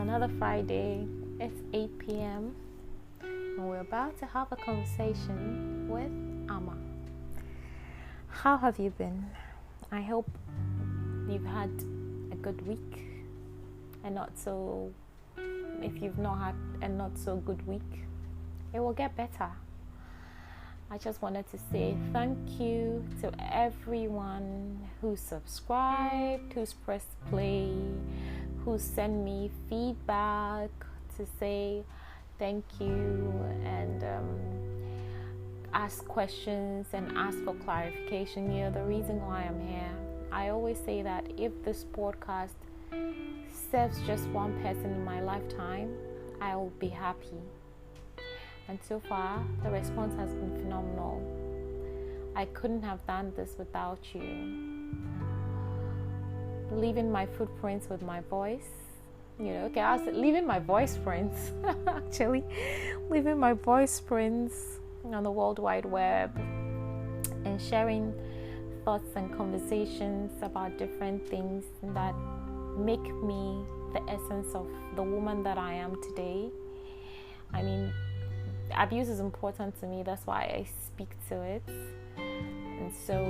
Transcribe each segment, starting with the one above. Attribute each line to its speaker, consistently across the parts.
Speaker 1: another Friday. It's 8 p.m. and we're about to have a conversation with Amma. How have you been? I hope you've had a good week and if you've not had a not so good week, it will get better. I just wanted to say thank you to everyone who subscribed, who's pressed play, who sent me feedback to say thank you and ask questions and ask for clarification. The reason why I'm here. I always say that if this podcast serves just one person in my lifetime, I will be happy. And so far, the response has been phenomenal. I couldn't have done this without you. Leaving my footprints with my voice. I was leaving my voice prints. Actually, leaving my voice prints on the World Wide Web and sharing thoughts and conversations about different things that make me the essence of the woman that I am today. Abuse is important to me. That's why I speak to it. And so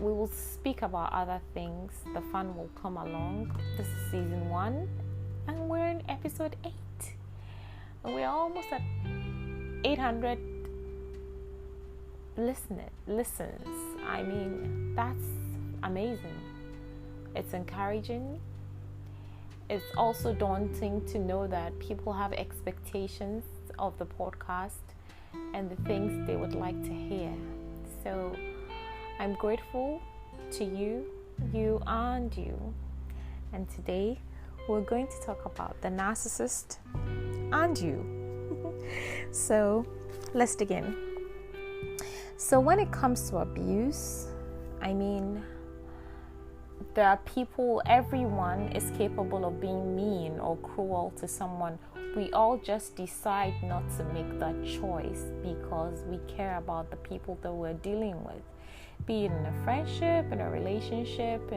Speaker 1: we will speak about other things. The fun will come along. This is season 1 and we're in episode 8. And we're almost at 800 listens. That's amazing. It's encouraging. It's also daunting to know that people have expectations of the podcast and the things they would like to hear. So I'm grateful to you and you. And today we're going to talk about the narcissist and you. So let's dig in. So when it comes to abuse, there are people, everyone is capable of being mean or cruel to someone. We all just decide not to make that choice because we care about the people that we're dealing with, be it in a friendship, in a relationship,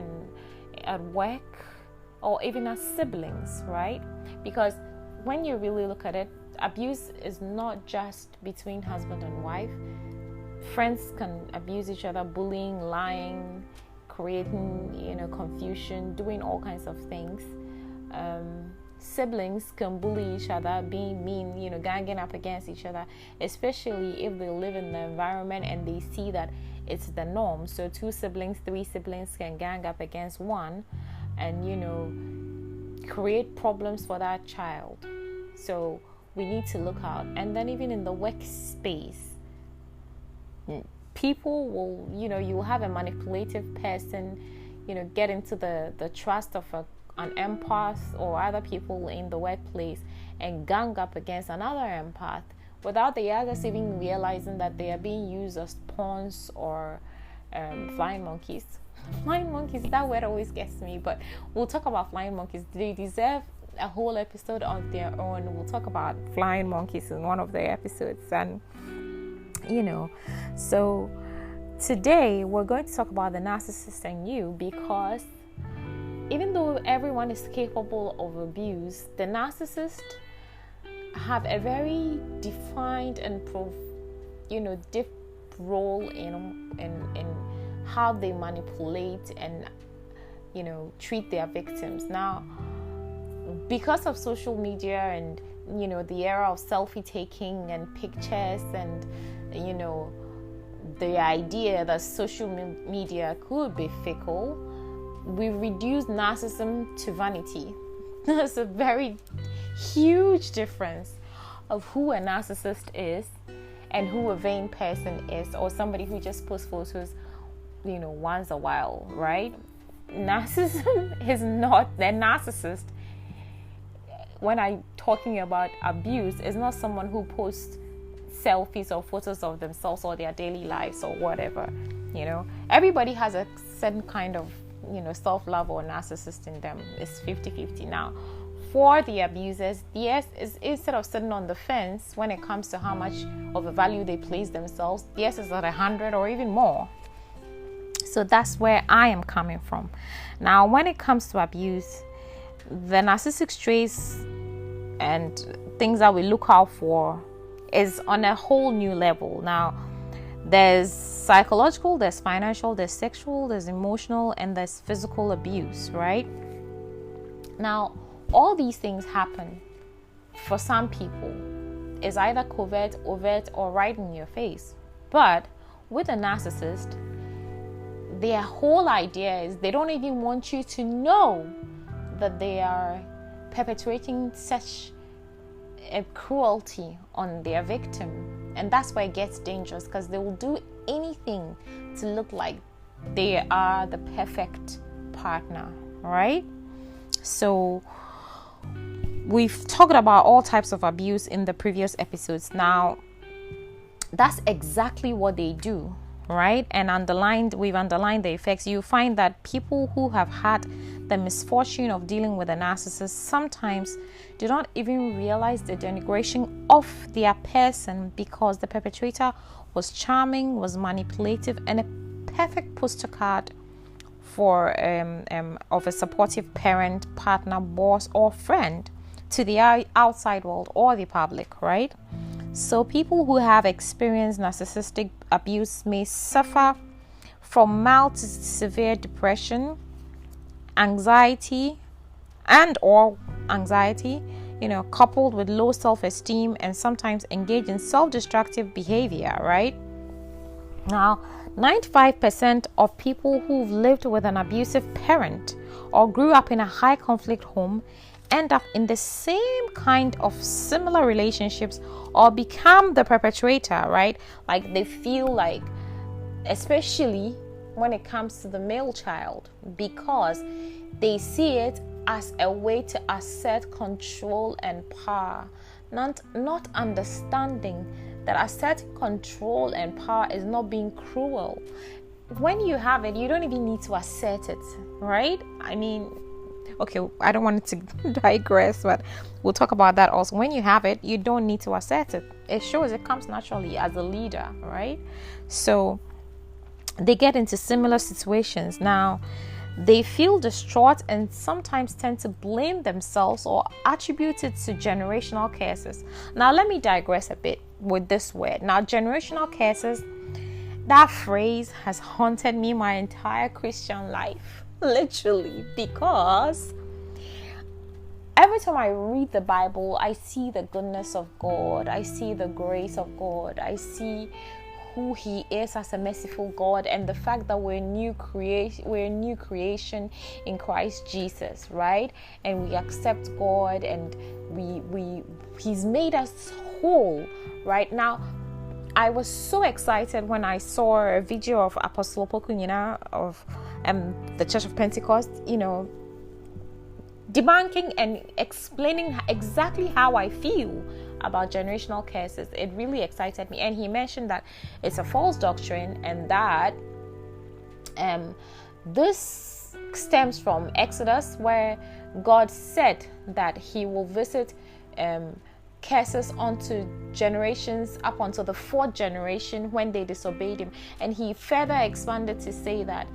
Speaker 1: at work, or even as siblings, right? Because when you really look at it, abuse is not just between husband and wife. Friends can abuse each other, bullying, lying, creating, confusion, doing all kinds of things. Siblings can bully each other, being mean, ganging up against each other, especially if they live in the environment and they see that it's the norm. So 2 siblings, 3 siblings can gang up against one and, create problems for that child. So we need to look out. And then even in the workspace, people will, you'll have a manipulative person, get into the trust of an empath or other people in the workplace and gang up against another empath without the others even realizing that they are being used as pawns or flying monkeys. Flying monkeys, that word always gets me, but we'll talk about flying monkeys. They deserve a whole episode on their own. We'll talk about flying monkeys in one of the episodes. And so today we're going to talk about the narcissist and you, because even though everyone is capable of abuse, the narcissist have a very defined and deep role in how they manipulate and treat their victims. Now, because of social media and the era of selfie taking and pictures and the idea that social media could be fickle, we reduce narcissism to vanity. There's a very huge difference of who a narcissist is and who a vain person is, or somebody who just posts photos once a while, right? Narcissism is not the narcissist. When I'm talking about abuse, it's not someone who posts selfies or photos of themselves or their daily lives or whatever. Everybody has a certain kind of self-love or narcissist in them. It's 50-50. Now, for the abusers, yes, is instead of sitting on the fence when it comes to how much of a value they place themselves, yes, is at 100 or even more. So that's where I am coming from. Now, when it comes to abuse, the narcissistic traits and things that we look out for is on a whole new level. Now, there's psychological, there's financial, there's sexual, there's emotional, and there's physical abuse, right? Now, all these things happen for some people. It's either covert, overt, or right in your face. But with a narcissist, their whole idea is they don't even want you to know that they are perpetrating such a cruelty on their victim. And that's why it gets dangerous, because they will do anything to look like they are the perfect partner, right? So we've talked about all types of abuse in the previous episodes. Now, that's exactly what they do, right? And we've underlined the effects. You find that people who have had the misfortune of dealing with a narcissist sometimes do not even realize the denigration of their person, because the perpetrator was charming, was manipulative, and a perfect poster card for of a supportive parent, partner, boss, or friend to the outside world or the public, right? So people who have experienced narcissistic abuse may suffer from mild to severe depression, anxiety, coupled with low self-esteem, and sometimes engage in self-destructive behavior, right? Now, 95% of people who've lived with an abusive parent or grew up in a high conflict home end up in the same kind of similar relationships or become the perpetrator, right? Like they feel like, especially when it comes to the male child, because they see it as a way to assert control and power, not understanding that asserting control and power is not being cruel. When you have it, you don't even need to assert it, right? I mean, okay, I don't want it to digress, but we'll talk about that also. When you have it, you don't need to assert it. It shows it comes naturally as a leader, right? So they get into similar situations. Now, they feel distraught and sometimes tend to blame themselves or attribute it to generational curses. Now, let me digress a bit with this word. Now, generational curses, that phrase has haunted me my entire Christian life, literally, because every time I read the Bible, I see the goodness of God, I see the grace of God, I see who He is as a merciful God, and the fact that we're a new creation in Christ Jesus, right? And we accept God, and He's made us whole. Right now, I was so excited when I saw a video of Apostle Pokunyina of the Church of Pentecost, debunking and explaining exactly how I feel about generational curses. It really excited me, and he mentioned that it's a false doctrine, and that this stems from Exodus, where God said that He will visit curses onto generations up until the fourth generation when they disobeyed Him. And He further expanded to say that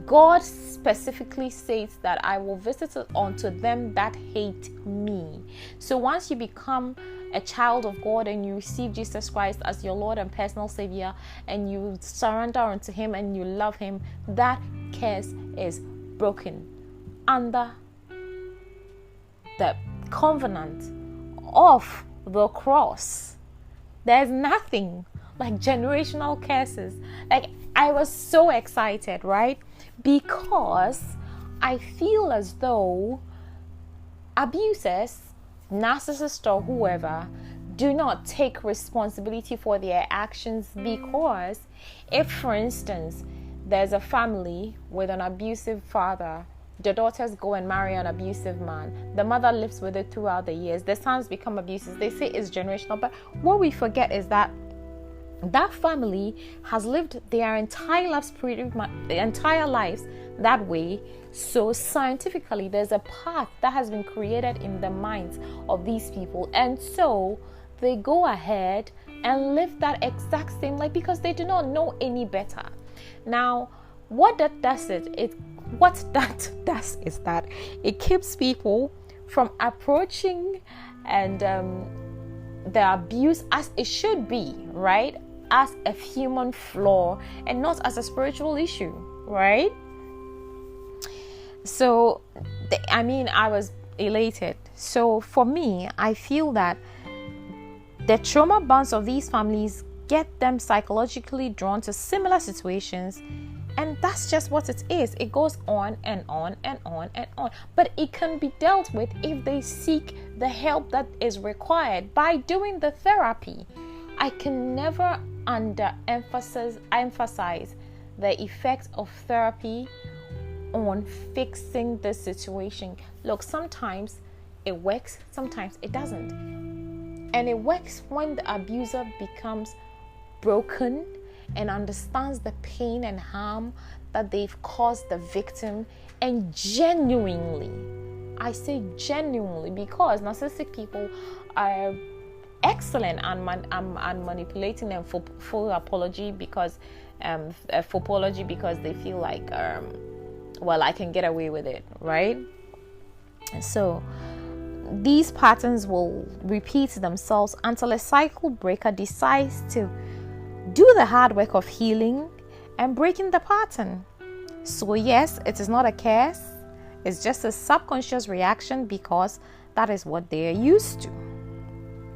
Speaker 1: God specifically states that I will visit it onto them that hate me. So once you become a child of God and you receive Jesus Christ as your Lord and personal Savior, and you surrender unto Him and you love Him, that curse is broken under the covenant of the cross. There's nothing like generational curses. Like, I was so excited, right? Because I feel as though abusers, narcissists or whoever, do not take responsibility for their actions. Because if, for instance, there's a family with an abusive father, the daughters go and marry an abusive man, the mother lives with it throughout the years, the sons become abusive, they say it's generational. But what we forget is that that family has lived their entire lives that way. So scientifically, there's a path that has been created in the minds of these people, and so they go ahead and live that exact same life because they do not know any better. Now, what that does, it what that does is that it keeps people from approaching and the abuse as it should be, right? As a human flaw and not as a spiritual issue, right? So, I was elated. So for me, I feel that the trauma bonds of these families get them psychologically drawn to similar situations, and that's just what it is. It goes on and on and on and on. But it can be dealt with if they seek the help that is required by doing the therapy. I can never emphasize the effect of therapy on fixing the situation. Look, sometimes it works, sometimes it doesn't. And it works when the abuser becomes broken and understands the pain and harm that they've caused the victim, and genuinely, I say genuinely, because narcissistic people are excellent at manipulating them for full apology because they feel like I can get away with it, right? And so these patterns will repeat themselves until a cycle breaker decides to do the hard work of healing and breaking the pattern. So yes, it is not a curse. It's just a subconscious reaction because that is what they are used to.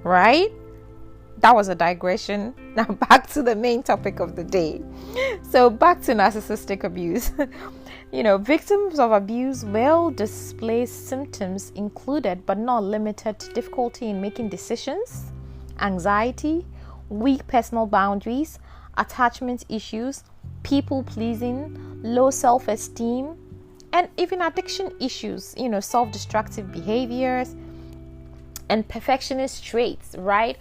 Speaker 1: Right? That was a digression. Now back to the main topic of the day. So back to narcissistic abuse. Victims of abuse will display symptoms included but not limited to difficulty in making decisions, anxiety, weak personal boundaries, attachment issues, people pleasing, low self-esteem, and even addiction issues, self-destructive behaviors and perfectionist traits, right?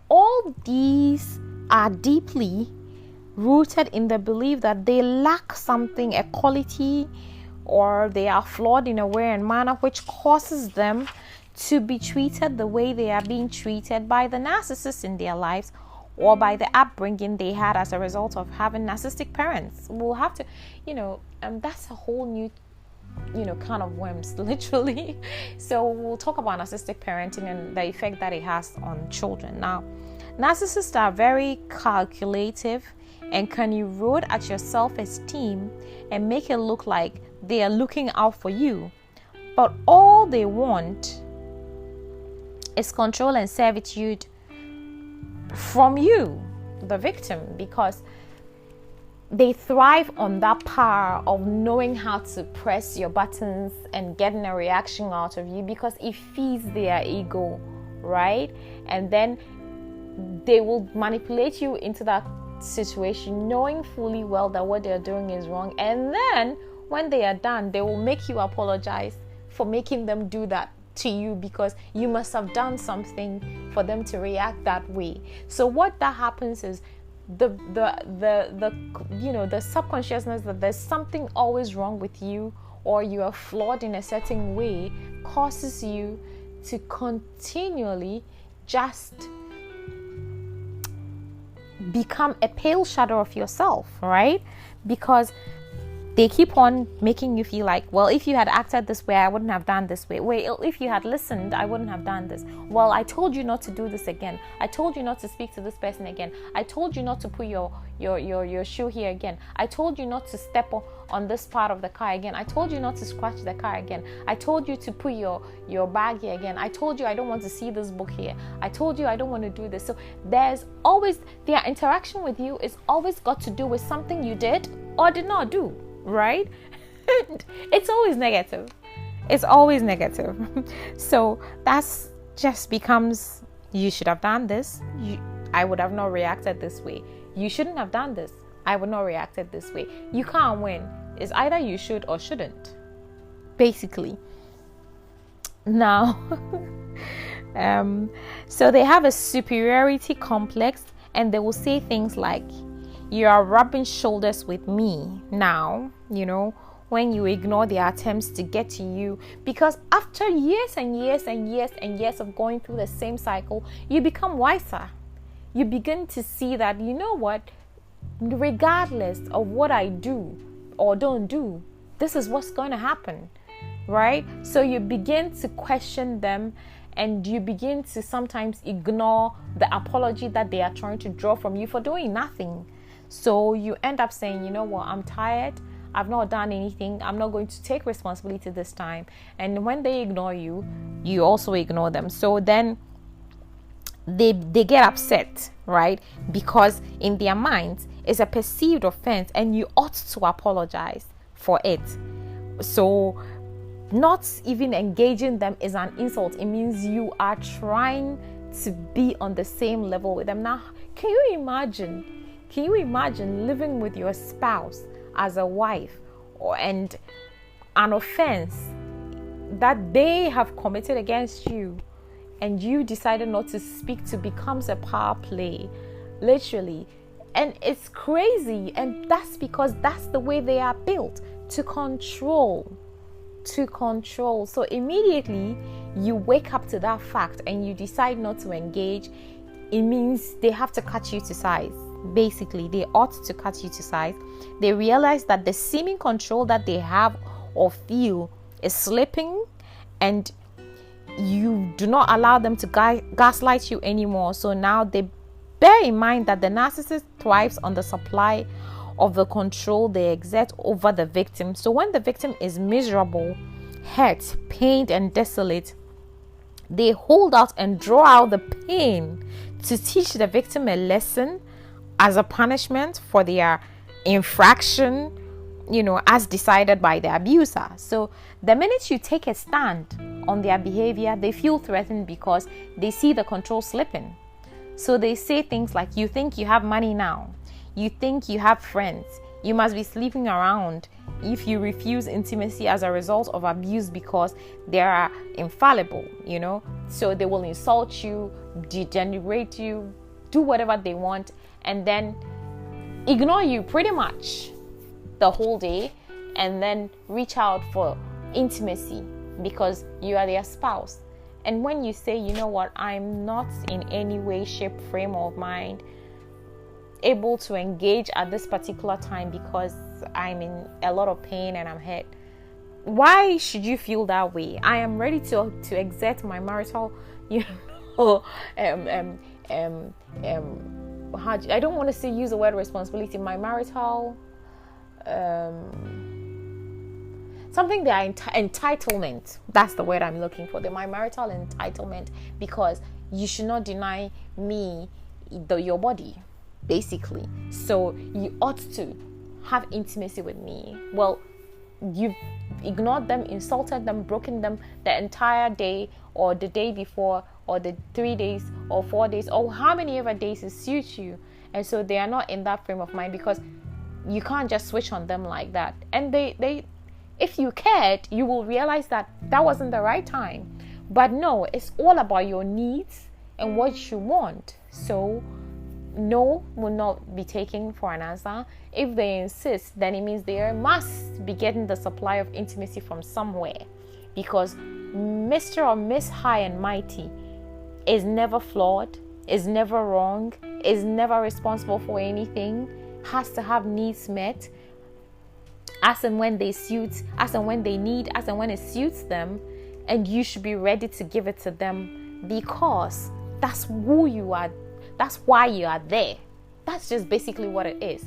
Speaker 1: All these are deeply rooted in the belief that they lack something, a quality, or they are flawed in a way and manner which causes them to be treated the way they are being treated by the narcissist in their lives, or by the upbringing they had as a result of having narcissistic parents. We'll have to, that's a whole new, kind of worms, literally. So we'll talk about narcissistic parenting and the effect that it has on children. Now, narcissists are very calculative and can erode at your self-esteem and make it look like they are looking out for you. But all they want is control and servitude from you, the victim, because they thrive on that power of knowing how to press your buttons and getting a reaction out of you, because it feeds their ego, right? And then they will manipulate you into that situation knowing fully well that what they're doing is wrong, and then when they are done, they will make you apologize for making them do that to you, because you must have done something for them to react that way. So what that happens is the subconsciousness that there's something always wrong with you, or you are flawed in a certain way, causes you to continually just become a pale shadow of yourself, right? Because they keep on making you feel like, well, if you had acted this way, I wouldn't have done this way. Wait, if you had listened, I wouldn't have done this. Well, I told you not to do this again. I told you not to speak to this person again. I told you not to put your shoe here again. I told you not to step on this part of the car again. I told you not to scratch the car again. I told you to put your bag here again. I told you I don't want to see this book here. I told you I don't want to do this. So their interaction with you is always got to do with something you did or did not do. Right? It's always negative. So that's just becomes, you should have done this. I would have not reacted this way. You shouldn't have done this. I would not reacted this way. You can't win. It's either you should or shouldn't, basically. Now, so they have a superiority complex, and they will say things like, you are rubbing shoulders with me now, when you ignore their attempts to get to you. Because after years and years and years and years of going through the same cycle, you become wiser. You begin to see that, regardless of what I do or don't do, this is what's going to happen, right? So you begin to question them, and you begin to sometimes ignore the apology that they are trying to draw from you for doing nothing. So you end up saying, you know what, I'm tired, I've not done anything, I'm not going to take responsibility this time. And when they ignore you, you also ignore them. So then they get upset, right? Because in their minds, it's a perceived offense and you ought to apologize for it. So not even engaging them is an insult. It means you are trying to be on the same level with them. Now, can you imagine living with your spouse as a wife, and an offense that they have committed against you, and you decided not to speak to, becomes a power play, literally. And it's crazy, and that's because that's the way they are built, to control. So immediately you wake up to that fact and you decide not to engage, it means they have to cut you to size. Basically, they ought to cut you to size. They realize that the seeming control that they have or feel is slipping, and you do not allow them to gaslight you anymore. So now they bear in mind that the narcissist thrives on the supply of the control they exert over the victim. So when the victim is miserable, hurt, pained, and desolate, they hold out and draw out the pain to teach the victim a lesson as a punishment for their infraction, as decided by the abuser. So the minute you take a stand on their behavior, they feel threatened because they see the control slipping. So they say things like, you think you have money now, you think you have friends, you must be sleeping around if you refuse intimacy as a result of abuse because they are infallible, So they will insult you, degenerate you, do whatever they want, and then ignore you pretty much the whole day, and then reach out for intimacy because you are their spouse. And when you say, you know what, I'm not in any way, shape, frame of mind able to engage at this particular time because I'm in a lot of pain and I'm hurt, why should you feel that way? I am ready to exert my marital, I don't want to use the word responsibility, my marital something that entitlement, that's the word I'm looking for, my marital entitlement, because you should not deny me your body, basically. So you ought to have intimacy with me. Well, you've ignored them, insulted them, broken them the entire day, or the day before, or the 3 days or 4 days, or how many ever days it suits you. And so they are not in that frame of mind, because you can't just switch on them like that. And they if you cared, you will realize that wasn't the right time. But no, it's all about your needs and what you want. So no will not be taken for an answer. If they insist, then it means they must be getting the supply of intimacy from somewhere, because Mr. or Miss High and Mighty is never flawed, is never wrong, is never responsible for anything, has to have needs met as and when they suit, as and when they need, as and when it suits them, and you should be ready to give it to them because that's who you are. That's why you are there. That's just basically what it is.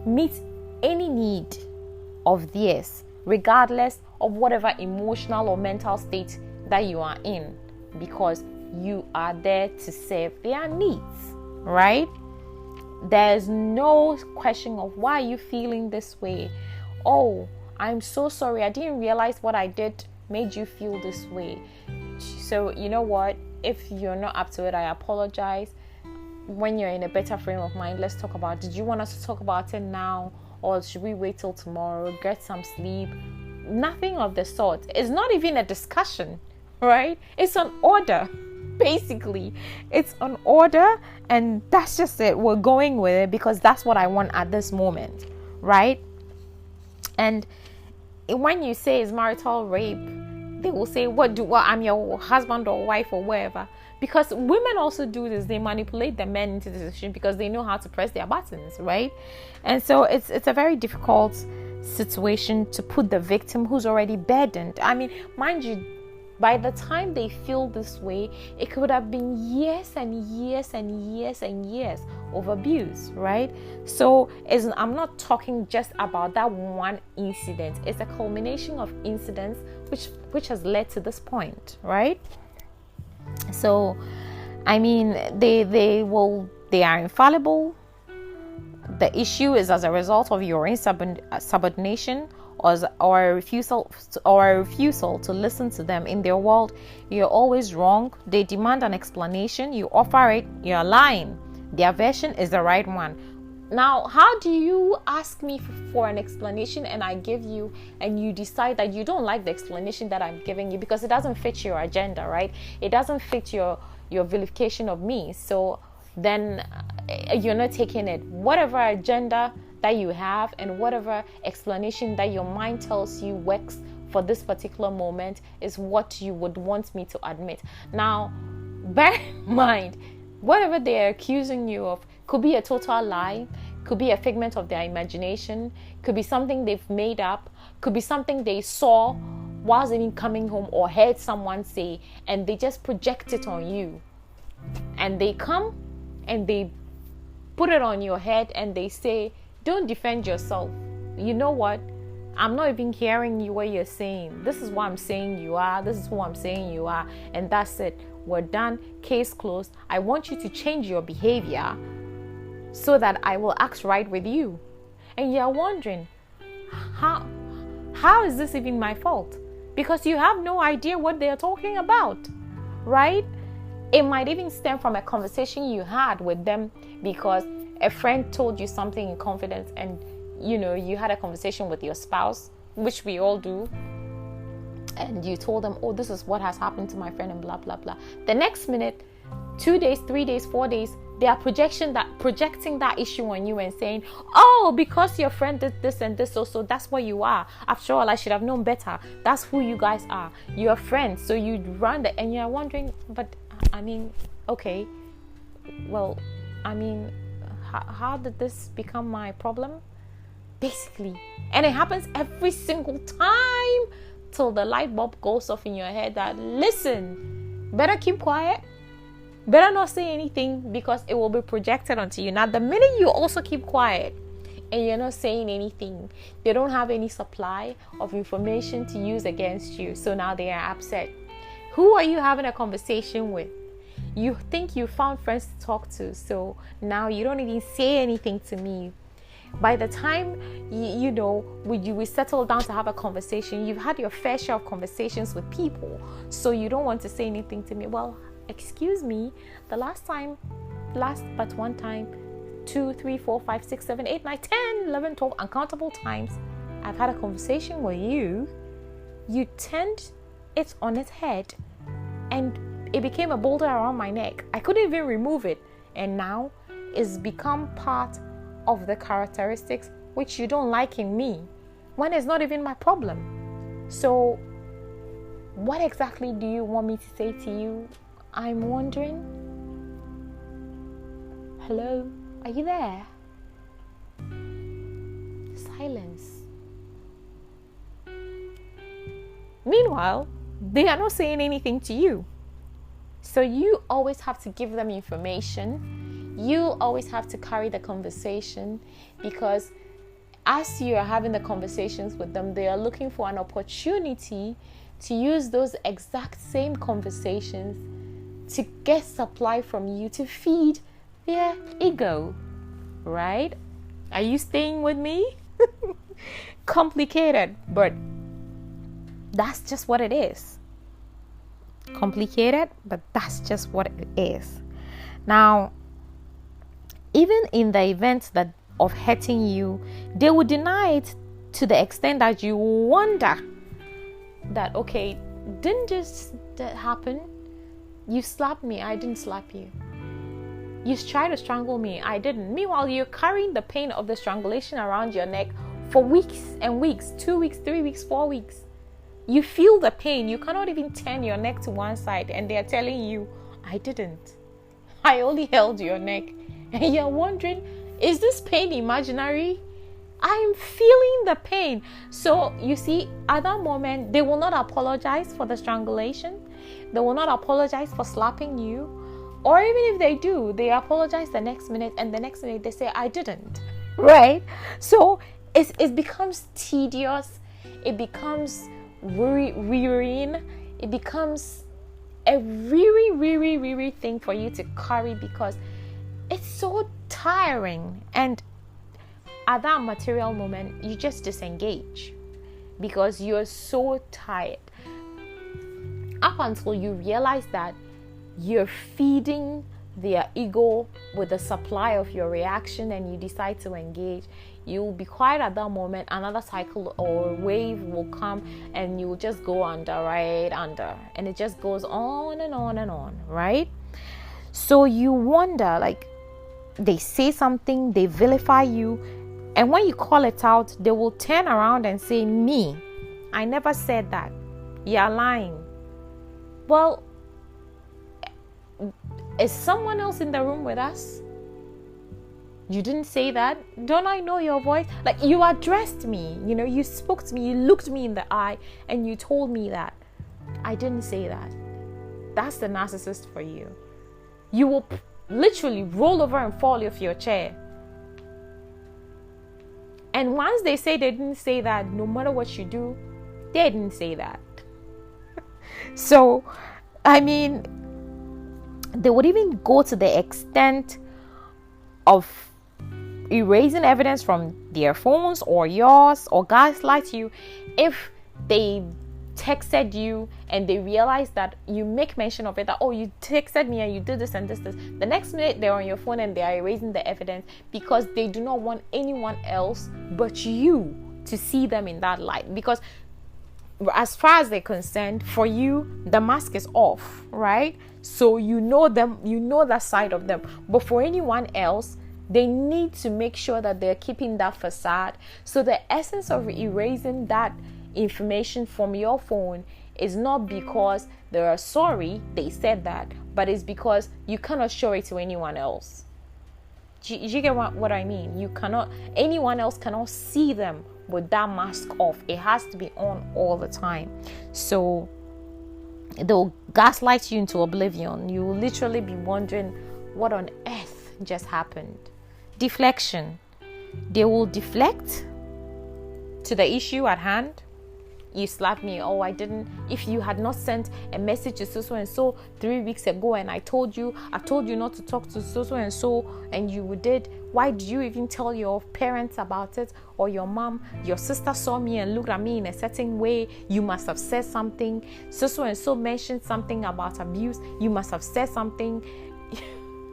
Speaker 1: Meet any need of theirs, regardless of whatever emotional or mental state that you are in, because you are there to serve their needs, right? There's no question of why are you feeling this way. Oh, I'm so sorry. I didn't realize what I did made you feel this way. So you know what? If you're not up to it, I apologize. When you're in a better frame of mind, let's talk about, did you want us to talk about it now, or should we wait till tomorrow, get some sleep? Nothing of the sort. It's not even a discussion, right? It's an order. Basically, it's an order, and that's just it. We're going with it because that's what I want at this moment, right? And when you say it's marital rape, they will say, what I'm your husband or wife or whatever. Because women also do this. They manipulate the men into the decision because they know how to press their buttons, right? And so it's a very difficult situation to put the victim who's already burdened. I mean, mind you, by the time they feel this way, it could have been years and years and years and years of abuse, right? So I'm not talking just about that one incident. It's a culmination of incidents which has led to this point, right? So, I mean, they are infallible. The issue is as a result of your insubordination or a refusal to listen to them. In their world, you're always wrong. They demand an explanation. You offer it. You're lying. Their version is the right one. Now, how do you ask me for an explanation and I give you, and you decide that you don't like the explanation that I'm giving you because it doesn't fit your agenda, right? It doesn't fit your vilification of me. So then you're not taking it. Whatever agenda that you have and whatever explanation that your mind tells you works for this particular moment is what you would want me to admit. Now, bear in mind, whatever they're accusing you of could be a total lie, could be a figment of their imagination, could be something they've made up, could be something they saw whilst even coming home or heard someone say, and they just project it on you. And they come and they put it on your head and they say, don't defend yourself. You know what? I'm not even hearing you what you're saying. This is what I'm saying you are. This is who I'm saying you are. And that's it. We're done. Case closed. I want you to change your behavior so that I will act right with you. And you're wondering, how is this even my fault? Because you have no idea what they're talking about, right? It might even stem from a conversation you had with them because a friend told you something in confidence and, you had a conversation with your spouse, which we all do. And you told them, oh, this is what has happened to my friend and blah, blah, blah. The next minute, 2 days, 3 days, 4 days, they are projecting that issue on you and saying, oh, because your friend did this and this also, that's what you are. After all, I should have known better. That's who you guys are. You're friends. So you run the, and you're wondering, but I mean, okay, well, I mean, how did this become my problem? Basically. And it happens every single time till the light bulb goes off in your head that, listen, better keep quiet. Better not say anything because it will be projected onto you. Now, the minute you also keep quiet and you're not saying anything, they don't have any supply of information to use against you. So now they are upset. Who are you having a conversation with? You think you found friends to talk to, so now you don't even say anything to me. By the time we settle down to have a conversation, you've had your fair share of conversations with people, so you don't want to say anything to me. Well, excuse me, the last but one time, 2, 3, 4, 5, 6, 7, 8, 9, 10, 11, 12 uncountable times I've had a conversation with you, you turned it on its head and it became a boulder around my neck. I couldn't even remove it, and now it's become part of the characteristics which you don't like in me when it's not even my problem. So what exactly do you want me to say to you? I'm wondering. Hello? Are you there? Silence. Meanwhile, they are not saying anything to you. So you always have to give them information. You always have to carry the conversation, because as you are having the conversations with them, they are looking for an opportunity to use those exact same conversations to get supply from you to feed their ego, right? Are you staying with me? Complicated, but that's just what it is. Complicated, but that's just what it is. Now, even in the event that of hurting you, they will deny it to the extent that you wonder that, okay, didn't this happen? You slapped me, I didn't slap you. You tried to strangle me, I didn't. Meanwhile, you're carrying the pain of the strangulation around your neck for weeks and weeks, 2 weeks, 3 weeks, 4 weeks. You feel the pain. You cannot even turn your neck to one side, and they're telling you, I didn't. I only held your neck. And you're wondering, is this pain imaginary? I'm feeling the pain. So you see, at that moment, they will not apologize for the strangulation. They will not apologize for slapping you. Or even if they do, they apologize the next minute, and the next minute they say, I didn't. Right? So it becomes tedious. It becomes wearying. It becomes a weary thing for you to carry, because it's so tiring. And at that material moment, you just disengage because you're so tired. Up until you realize that you're feeding their ego with the supply of your reaction, and you decide to engage, you'll be quiet at that moment. Another cycle or wave will come, and you'll just go under, and it just goes on and on and on, right? So you wonder, like, they say something, they vilify you, and when you call it out, they will turn around and say, me, I never said that. You're lying. Well, is someone else in the room with us? You didn't say that. Don't I know your voice? Like, you addressed me, you spoke to me, you looked me in the eye, and you told me that. I didn't say that. That's the narcissist for you. You will literally roll over and fall off your chair. And once they say they didn't say that, no matter what you do, they didn't say that. So, I mean, they would even go to the extent of erasing evidence from their phones or yours, or gaslight you if they texted you and they realize that you make mention of it, that, oh, you texted me and you did this and this. The next minute they're on your phone and they are erasing the evidence, because they do not want anyone else but you to see them in that light. Because as far as they're concerned, for you, the mask is off, right? So you know them, you know that side of them. But for anyone else, they need to make sure that they're keeping that facade. So the essence of erasing that information from your phone is not because they're sorry they said that, but it's because you cannot show it to anyone else. Do you get what I mean? Anyone else cannot see them with that mask off. It has to be on all the time. So they'll gaslight you into oblivion. You will literally be wondering what on earth just happened. Deflection. They will deflect to the issue at hand. You slapped me. Oh, I didn't. If you had not sent a message to so and so 3 weeks ago, and I told you not to talk to so and so, and you did, why did you even tell your parents about it, or your mom? Your sister saw me and looked at me in a certain way. You must have said something. So and so mentioned something about abuse. You must have said something.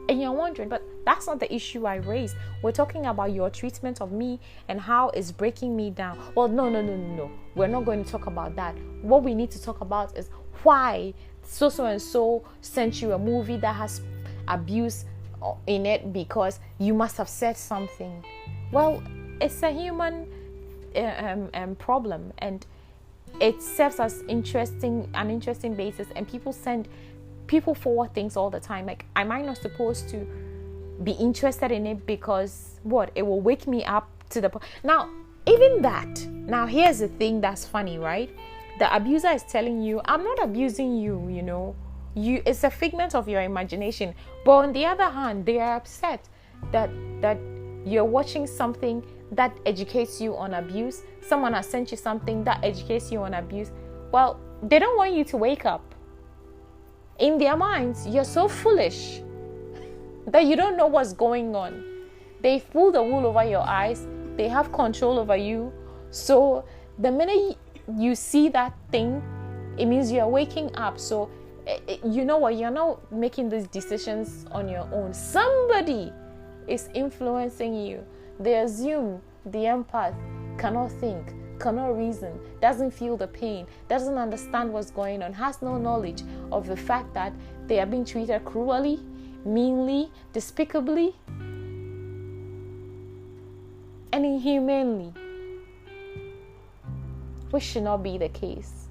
Speaker 1: And you're wondering, but that's not the issue I raised. We're talking about your treatment of me and how it's breaking me down. Well, no. We're not going to talk about that. What we need to talk about is why so and so sent you a movie that has abuse in it, because you must have said something. Well, it's a human problem, and it serves as an interesting basis. And people forward things all the time. Like, am I not supposed to be interested in it because it will wake me up to the point? Now, even that. Now, here's the thing that's funny, right? The abuser is telling you, I'm not abusing you, it's a figment of your imagination. But on the other hand, they are upset that you're watching something that educates you on abuse. Someone has sent you something that educates you on abuse. Well, they don't want you to wake up. In their minds, you're so foolish that you don't know what's going on. They pull the wool over your eyes. They have control over you. So the minute you see that thing, it means you're waking up. So you know what? You're not making these decisions on your own. Somebody is influencing you. They assume the empath cannot think, cannot reason, doesn't feel the pain, doesn't understand what's going on, has no knowledge of the fact that they are being treated cruelly, meanly, despicably, and inhumanely, which should not be the case.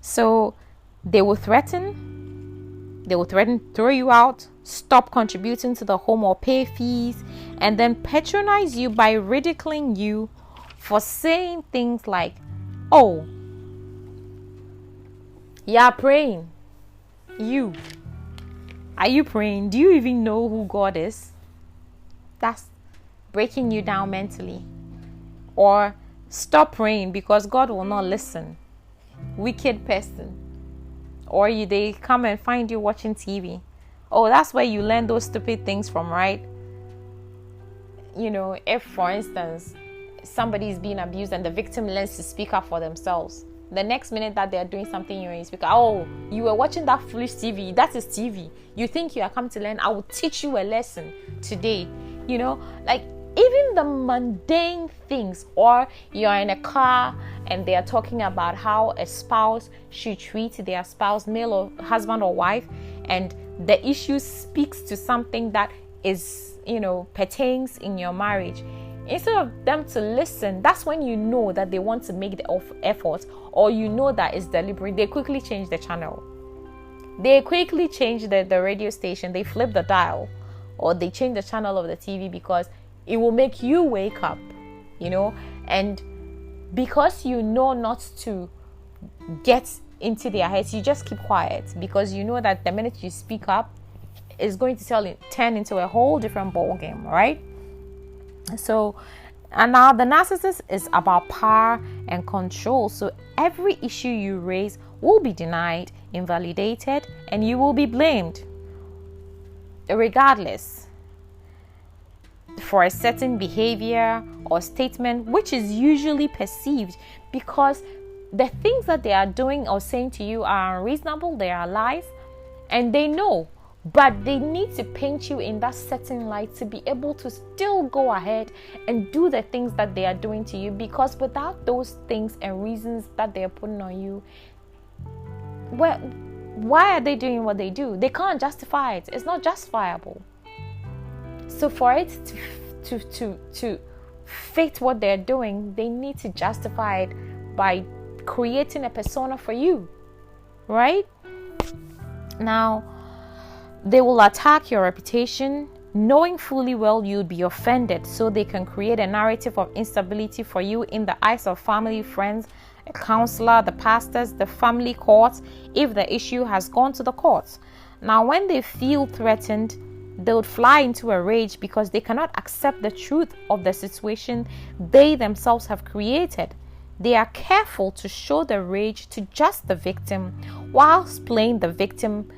Speaker 1: So they will threaten, They will threaten to throw you out, stop contributing to the home or pay fees, and then patronize you by ridiculing you for saying things like, oh, you're praying. Are you praying? Do you even know who God is? That's breaking you down mentally. Or stop praying because God will not listen. Wicked person. Or they come and find you watching TV. Oh, that's where you learn those stupid things from, right? If, for instance, somebody is being abused and the victim learns to speak up for themselves, the next minute that they are doing something, you speak, oh, you were watching that foolish TV. That is TV. You think you are come to learn? I will teach you a lesson today. Like even the mundane things. Or you're in a car and they are talking about how a spouse should treat their spouse, male or husband or wife, and the issue speaks to something that is, pertains in your marriage. Instead of them to listen, that's when you know that they want to make the effort, or that it's deliberate. They quickly change the channel. They quickly change the radio station. They flip the dial, or they change the channel of the TV because it will make you wake up, and because not to get into their heads, you just keep quiet, because that the minute you speak up, it's going to turn into a whole different ball game, right? So, and now the narcissist is about power and control. So every issue you raise will be denied, invalidated, and you will be blamed, regardless, for a certain behavior or statement, which is usually perceived because the things that they are doing or saying to you are unreasonable, they are lies, and they know. But they need to paint you in that certain light to be able to still go ahead and do the things that they are doing to you. Because without those things and reasons that they are putting on you, why are they doing what they do? They can't justify it. It's not justifiable. So for it to fit what they're doing, they need to justify it by creating a persona for you, right? Now, they will attack your reputation, knowing fully well you'll be offended, so they can create a narrative of instability for you in the eyes of family, friends, a counselor, the pastors, the family courts, if the issue has gone to the courts. Now, when they feel threatened, they would fly into a rage because they cannot accept the truth of the situation they themselves have created. They are careful to show the rage to just the victim, whilst playing the victim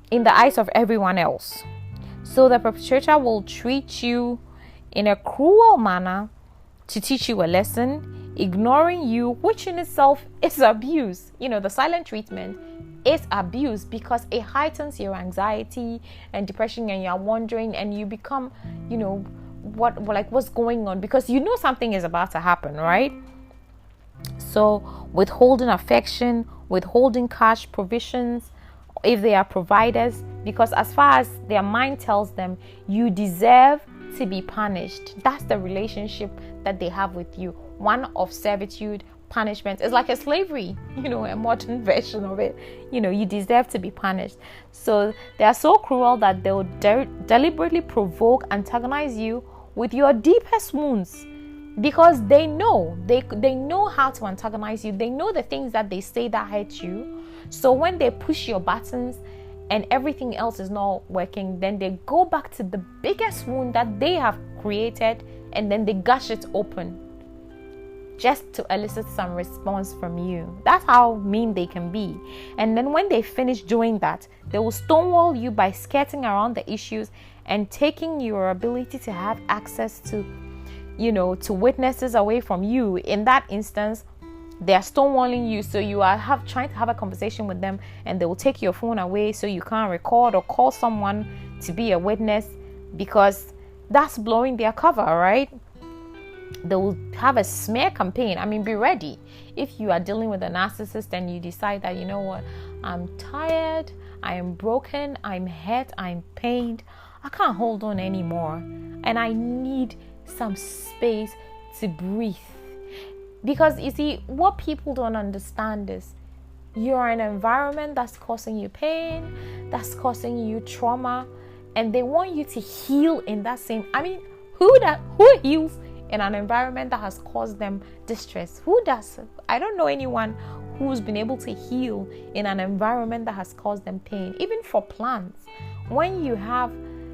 Speaker 1: in the eyes of everyone else. So the perpetrator will treat you in a cruel manner to teach you a lesson, ignoring you, which in itself is abuse. The silent treatment is abuse because it heightens your anxiety and depression, and you're wondering, and you become, what's going on, because something is about to happen, right? So withholding affection, withholding cash provisions, if they are providers, because as far as their mind tells them you deserve to be punished, that's the relationship that they have with you, one of servitude, punishment. It's like a slavery, a modern version of it. You deserve to be punished. So they are so cruel that they will deliberately provoke, antagonize you with your deepest wounds, because they know how to antagonize you. They know the things that they say that hurt you. So when they push your buttons and everything else is not working, then they go back to the biggest wound that they have created, and then they gush it open just to elicit some response from you. That's how mean they can be. And then when they finish doing that, they will stonewall you by skirting around the issues and taking your ability to have access to witnesses away from you. In that instance, they are stonewalling you, so you are trying to have a conversation with them, and they will take your phone away so you can't record or call someone to be a witness, because that's blowing their cover, right? They will have a smear campaign. Be ready. If you are dealing with a narcissist and you decide that, I'm tired, I am broken, I'm hurt, I'm pained, I can't hold on anymore, and I need some space to breathe. Because you see, what people don't understand is you're in an environment that's causing you pain, that's causing you trauma, and they want you to heal in that same. I mean, who heals in an environment that has caused them distress? Who does? I don't know anyone who's been able to heal in an environment that has caused them pain. Even for plants, when you have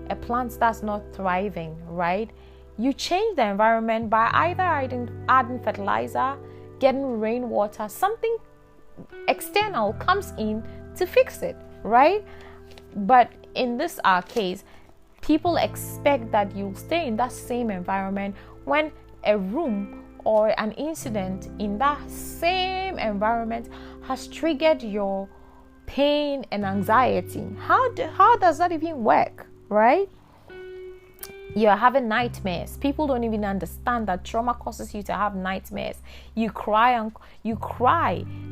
Speaker 1: a plant that's not thriving, right? You change the environment by either adding fertilizer, getting rainwater, something external comes in to fix it, right? But in this case, people expect that you'll stay in that same environment when a room or an incident in that same environment has triggered your pain and anxiety. How does that even work, right? You're having nightmares. People don't even understand that trauma causes you to have nightmares. You cry,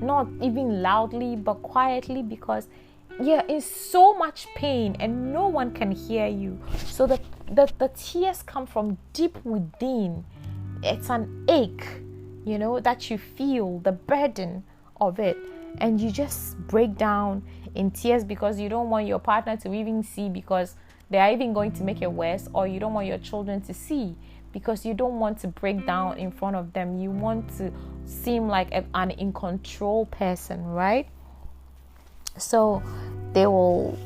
Speaker 1: not even loudly, but quietly, because you're in so much pain and no one can hear you. So the tears come from deep within. It's an ache, that you feel, the burden of it. And you just break down in tears because you don't want your partner to even see, because they are even going to make it worse, or you don't want your children to see because you don't want to break down in front of them. You want to seem like an in control person, right? So they will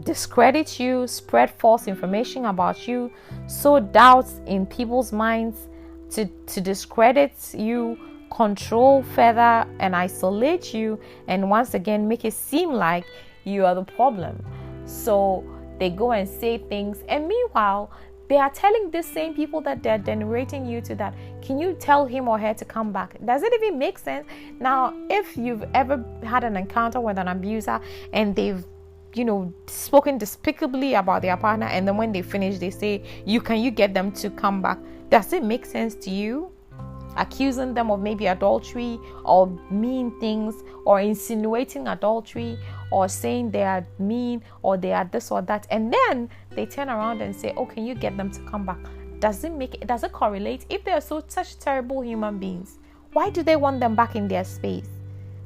Speaker 1: discredit you, spread false information about you, sow doubts in people's minds to discredit you, control further and isolate you, and once again make it seem like you are the problem. So they go and say things, and meanwhile they are telling these same people that they're denigrating you to that, can you tell him or her to come back? Does it even make sense? Now, if you've ever had an encounter with an abuser and they've spoken despicably about their partner, and then when they finish they say, can you get them to come back? Does it make sense to you? Accusing them of maybe adultery or mean things, or insinuating adultery, or saying they are mean or they are this or that, and then they turn around and say, can you get them to come back? Does it correlate? If they are such terrible human beings, why do they want them back in their space?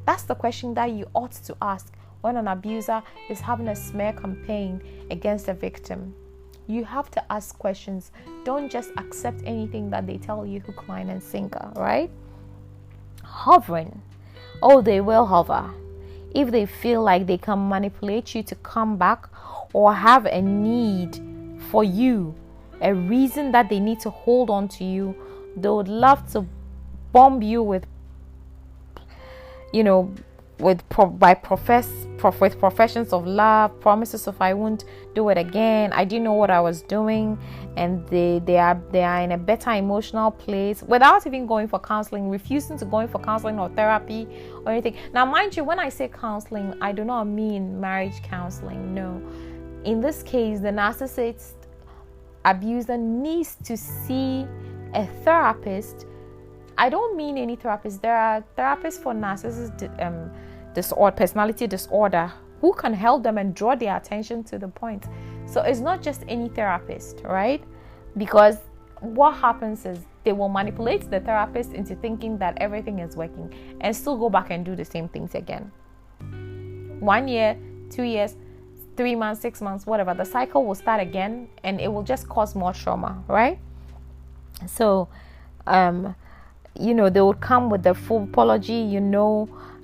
Speaker 1: That's the question that you ought to ask when an abuser is having a smear campaign against a victim. You have to ask questions. Don't just accept anything that they tell you hook, line, and sinker, right? Hovering. They will hover. If they feel like they can manipulate you to come back, or have a need for you, a reason that they need to hold on to you, they would love to bomb you with professions of love, promises of I won't do it again, I didn't know what I was doing, and they are in a better emotional place without even going for counseling, refusing to go for counseling or therapy or anything. Now, mind you, when I say counseling, I do not mean marriage counseling. No, in this case, the narcissist abuser needs to see a therapist. I don't mean any therapist. There are therapists for narcissist personality disorder who can help them and draw their attention to the point. So it's not just any therapist, right? Because what happens is they will manipulate the therapist into thinking that everything is working and still go back and do the same things again. 1 year, 2 years, 3 months, 6 months, whatever. The cycle will start again and it will just cause more trauma, right? So, they would come with the full apology,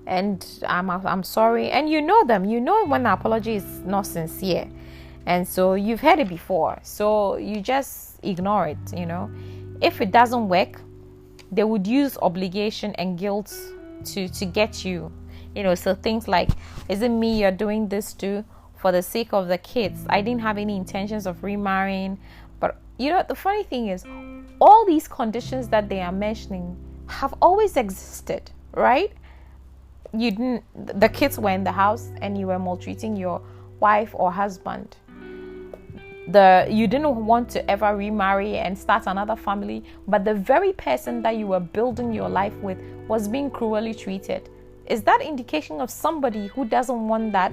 Speaker 1: and I'm sorry, and them, when the apology is not sincere, and so you've heard it before, so you just ignore it. If it doesn't work, they would use obligation and guilt to get you, so things like, is it me you're doing this to for the sake of the kids? I didn't have any intentions of remarrying. But the funny thing is, all these conditions that they are mentioning have always existed, right? The kids were in the house and you were maltreating your wife or husband. You didn't want to ever remarry and start another family, but the very person that you were building your life with was being cruelly treated. Is that indication of somebody who doesn't want that,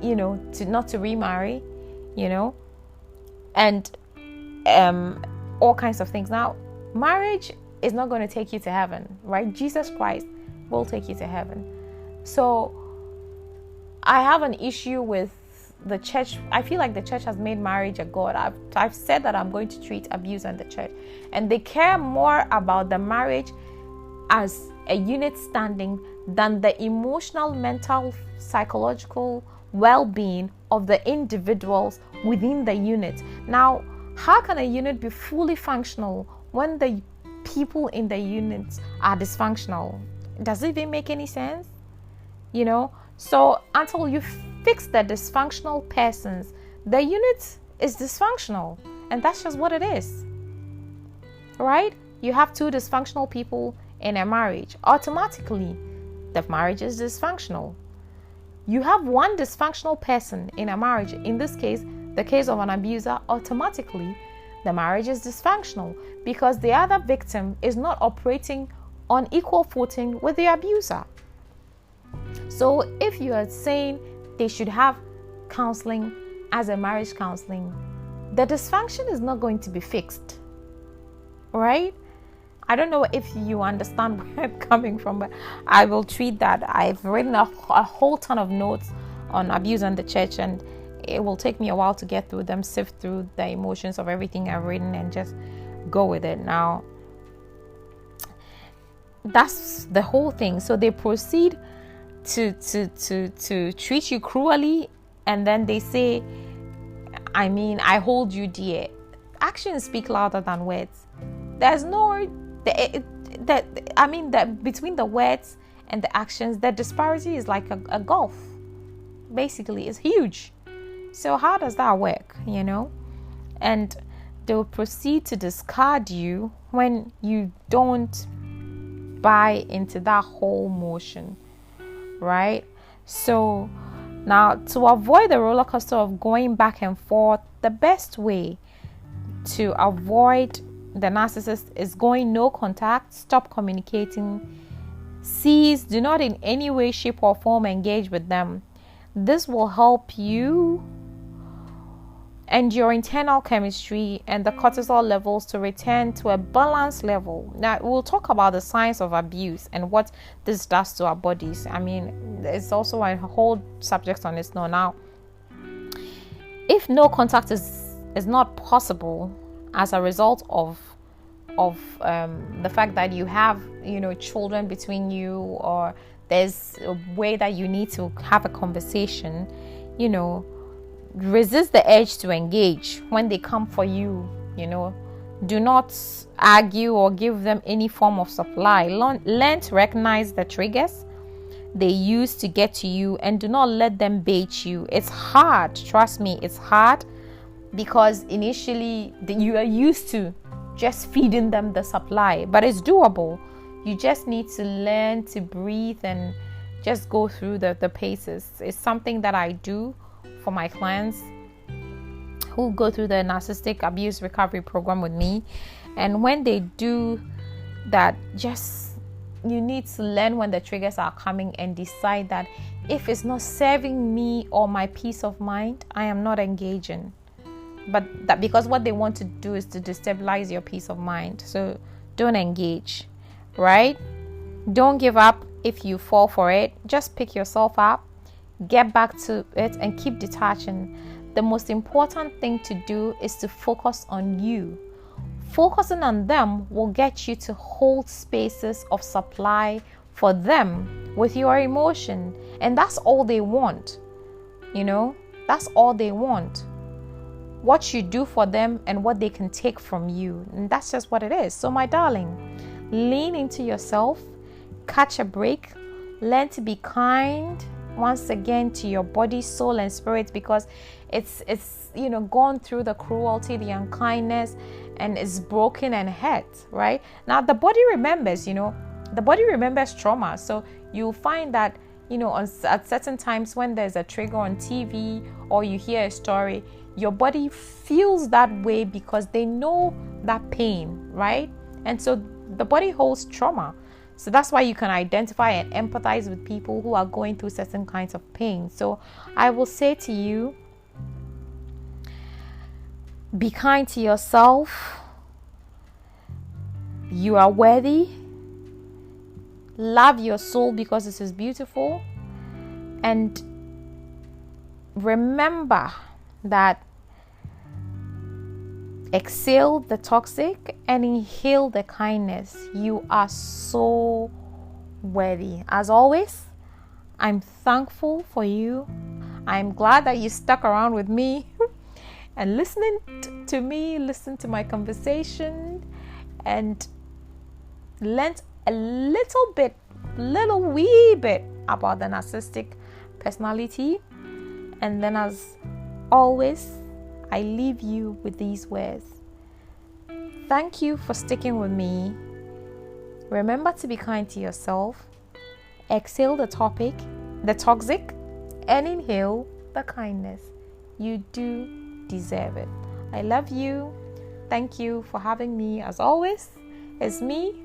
Speaker 1: not to remarry, and all kinds of things. Now, marriage is not going to take you to heaven, right? Jesus Christ will take you to heaven. So I have an issue with the church. I feel like the church has made marriage a god. I've said that I'm going to treat abuse in the church, and they care more about the marriage as a unit standing than the emotional, mental, psychological well-being of the individuals within the unit. Now, how can a unit be fully functional when the people in the unit are dysfunctional? Does it even make any sense? So until you fix the dysfunctional persons, the unit is dysfunctional, and that's just what it is, right? You have two dysfunctional people in a marriage, automatically the marriage is dysfunctional. You have one dysfunctional person in a marriage, in this case the case of an abuser, automatically the marriage is dysfunctional because the other victim is not operating on equal footing with the abuser. So if you are saying they should have counseling as a marriage counseling, the dysfunction is not going to be fixed, right? I don't know if you understand where I'm coming from, but I will treat that. I've written a whole ton of notes on abuse in the church, and it will take me a while to get through them, sift through the emotions of everything I've written and just go with it. Now, that's the whole thing. So they proceed to treat you cruelly, and then they say, I hold you dear. Actions speak louder than words. There's no between the words and the actions, the disparity is like a gulf. Basically, it's huge. So how does that work? And they'll proceed to discard you when you don't buy into that whole motion, right? So now, to avoid the roller coaster of going back and forth, the best way to avoid the narcissist is going no contact, stop communicating, cease, do not in any way, shape or form engage with them. This will help you and your internal chemistry and the cortisol levels to return to a balanced level. Now, we'll talk about the signs of abuse and what this does to our bodies. It's also a whole subject on its own. Now, if no contact is not possible as a result of the fact that you have children between you, or there's a way that you need to have a conversation, resist the urge to engage when they come for you. Do not argue or give them any form of supply. Learn to recognize the triggers they use to get to you, and do not let them bait you. It's hard, trust me, it's hard, because initially you are used to just feeding them the supply, but it's doable. You just need to learn to breathe and just go through the paces. It's something that I do for my clients who go through the narcissistic abuse recovery program with me. And when they do that, you need to learn when the triggers are coming and decide that if it's not serving me or my peace of mind, I am not engaging. But that because what they want to do is to destabilize your peace of mind. So don't engage, right? Don't give up if you fall for it. Just pick yourself up, get back to it, and keep detaching. The most important thing to do is to focus on you. Focusing on them will get you to hold spaces of supply for them with your emotion. And that's all they want. That's all they want. What you do for them and what they can take from you. And that's just what it is. So my darling, lean into yourself, catch a break, learn to be kind once again to your body, soul and spirit, because it's gone through the cruelty, the unkindness, and it's broken and hurt, right? Now the body remembers, the body remembers trauma. So you'll find that at certain times when there's a trigger on TV or you hear a story, your body feels that way because they know that pain, right? And so the body holds trauma. So that's why you can identify and empathize with people who are going through certain kinds of pain. So I will say to you, be kind to yourself. You are worthy. Love your soul because it is beautiful. And remember that exhale the toxic and inhale the kindness. You are so worthy. As always, I'm thankful for you. I'm glad that you stuck around with me and listening to me, listen to my conversation, and learned a little wee bit about the narcissistic personality. And then, as always, I leave you with these words. Thank you for sticking with me. Remember to be kind to yourself. Exhale the toxic, and inhale the kindness. You do deserve it. I love you. Thank you for having me. As always, it's me,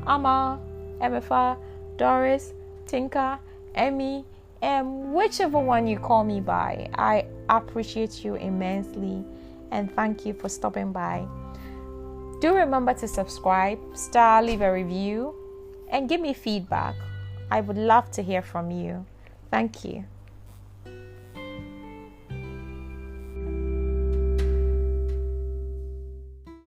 Speaker 1: Amma, Emefa, Doris, Tinka, Emmy, and whichever one you call me by. I appreciate you immensely and thank you for stopping by. Do remember to subscribe, leave a review, and give me feedback. I would love to hear from you. Thank you.